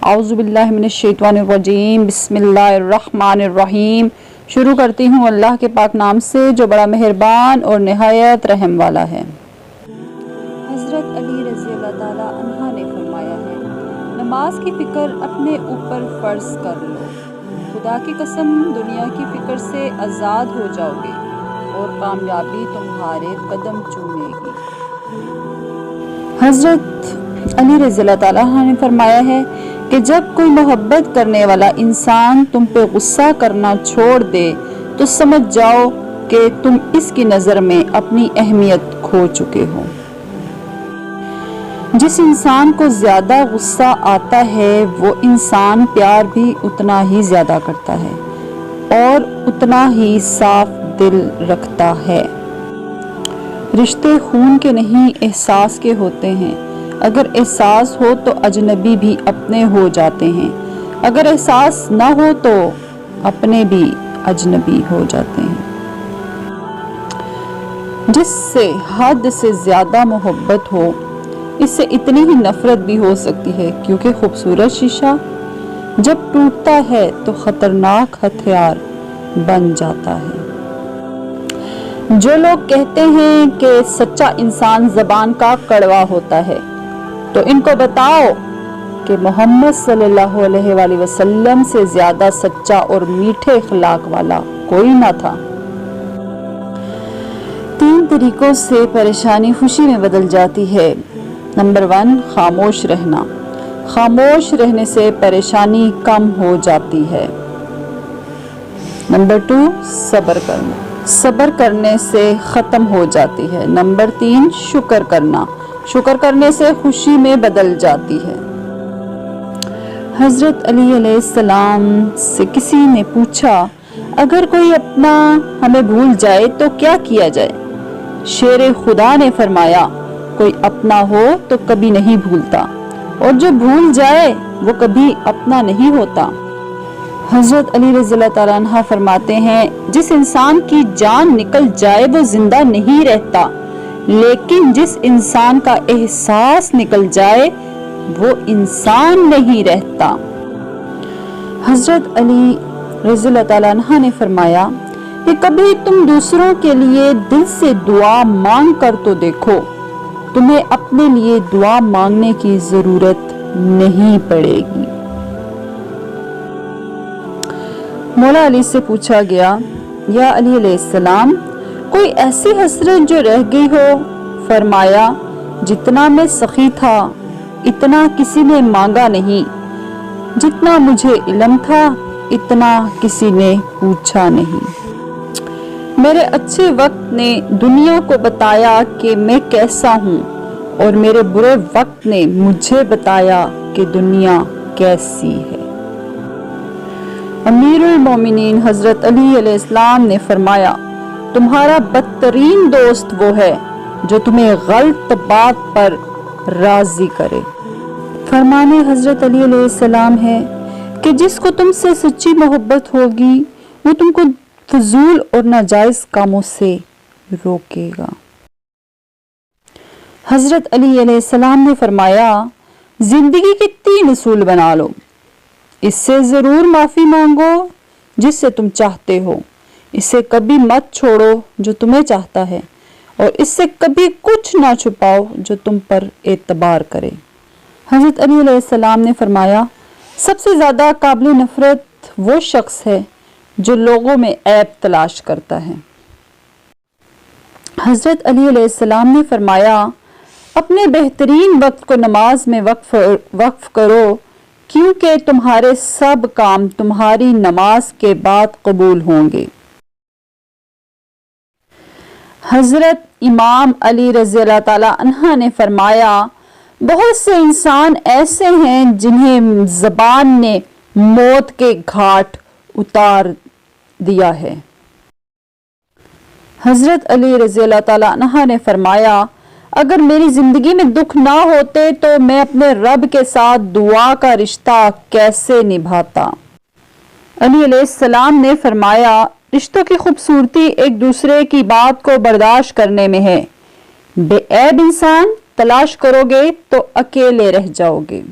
आऊज़ु बिल्लाहि मिनश शैतानिर रजीम, बिस्मिल्लाहिर रहमानिर रहीम। शुरू करती हूँ अल्लाह के पाक नाम से जो बड़ा मेहरबान और निहायत रहम वाला है। हज़रत अली रज़ी अल्लाह ताला अन्हा ने फरमाया है, नमाज की फ़िक्र अपने ऊपर फ़र्ज़ कर लो, खुदा की कसम दुनिया की फ़िक्र से आज़ाद हो जाओगे और कामयाबी तुम्हारे कदम चूमेगी। हज़रत अली रज़ी अल्लाह ताला अन्हा ने फरमाया है कि जब कोई मोहब्बत करने वाला इंसान तुम पे गुस्सा करना छोड़ दे तो समझ जाओ कि तुम इसकी नज़र में अपनी अहमियत खो चुके हो। जिस इंसान को ज़्यादा गुस्सा आता है वो इंसान प्यार भी उतना ही ज़्यादा करता है और उतना ही साफ दिल रखता है। रिश्ते खून के नहीं एहसास के होते हैं। अगर एहसास हो तो अजनबी भी अपने हो जाते हैं, अगर एहसास ना हो तो अपने भी अजनबी हो जाते हैं। जिससे हद से ज़्यादा मोहब्बत हो इससे इतनी ही नफरत भी हो सकती है, क्योंकि खूबसूरत शीशा जब टूटता है तो खतरनाक हथियार बन जाता है। जो लोग कहते हैं कि सच्चा इंसान ज़बान का कड़वा होता है तो इनको बताओ कि मोहम्मद सल्लल्लाहु अलैहि वसल्लम से ज़्यादा सच्चा और मीठे अखलाक वाला कोई ना था। 3 तरीकों से परेशानी खुशी में बदल जाती है। नंबर 1, खामोश रहना। खामोश रहने से परेशानी कम हो जाती है। नंबर 2, सब्र करना। सब्र करने से ख़त्म हो जाती है। नंबर 3, शुक्र करना। शुक्र करने से खुशी में बदल जाती है। हज़रत अली अलैहिस्सलाम से किसी ने पूछा, अगर कोई अपना हमें भूल जाए तो क्या किया जाए? शेर खुदा ने फरमाया, कोई अपना हो तो कभी नहीं भूलता और जो भूल जाए वो कभी अपना नहीं होता। हज़रत अली रज़ी अल्लाह ताला अन्हा फरमाते हैं, जिस इंसान की जान निकल जाए वो जिंदा नहीं रहता, लेकिन जिस इंसान का एहसास निकल जाए वो इंसान नहीं रहता। हज़रत अली रज़ी अल्लाह ताला अन्हा ने फरमाया कि कभी तुम दूसरों के लिए दिल से दुआ मांग कर तो देखो, तुम्हें अपने लिए दुआ मांगने की जरूरत नहीं पड़ेगी। मौला अली से पूछा गया, या अली अलैहिस्सलाम, कोई ऐसी हसरत जो रह गई हो? फरमाया, जितना मैं सखी था इतना किसी ने मांगा नहीं, जितना मुझे इल्म था इतना किसी ने पूछा नहीं। मेरे अच्छे वक्त ने दुनिया को बताया कि मैं कैसा हूँ और मेरे बुरे वक्त ने मुझे बताया कि दुनिया कैसी है। अमीरुल मोमिनीन हज़रत अली अलैहिस्सलाम ने फरमाया, तुम्हारा बदतरीन दोस्त वो है जो तुम्हें गलत बात पर राजी करे। फरमाने हज़रत अली अलैहिस्सलाम है कि जिसको तुमसे सच्ची मोहब्बत होगी वो तुमको फजूल और नाजायज कामों से रोकेगा। हज़रत अली अलैहिस्सलाम ने फरमाया, जिंदगी के 3 असूल बना लो। इससे ज़रूर माफ़ी मांगो जिससे तुम चाहते हो, इसे कभी मत छोड़ो जो तुम्हें चाहता है, और इससे कभी कुछ ना छुपाओ जो तुम पर एतबार करे। हज़रत अली अलैहिस्सलाम ने फरमाया, सबसे ज़्यादा काबिल नफ़रत वो शख्स है जो लोगों में ऐब तलाश करता है। हज़रत अली अलैहिस्सलाम ने फरमाया, अपने बेहतरीन वक्त को नमाज में वक्फ करो, क्योंकि तुम्हारे सब काम तुम्हारी नमाज के बाद कबूल होंगे। हज़रत इमाम अली रज़ी अल्लाह ताला अन्हा ने फरमाया, बहुत से इंसान ऐसे हैं जिन्हें ज़बान ने मौत के घाट उतार दिया है। हज़रत अली रज़ी अल्लाह ताला अन्हा ने फरमाया, अगर मेरी ज़िंदगी में दुख ना होते तो मैं अपने रब के साथ दुआ का रिश्ता कैसे निभाता। अली अलैहिस्सलाम ने फरमाया, रिश्तों की खूबसूरती एक दूसरे की बात को बर्दाश्त करने में है। बेऐब इंसान तलाश करोगे तो अकेले रह जाओगे।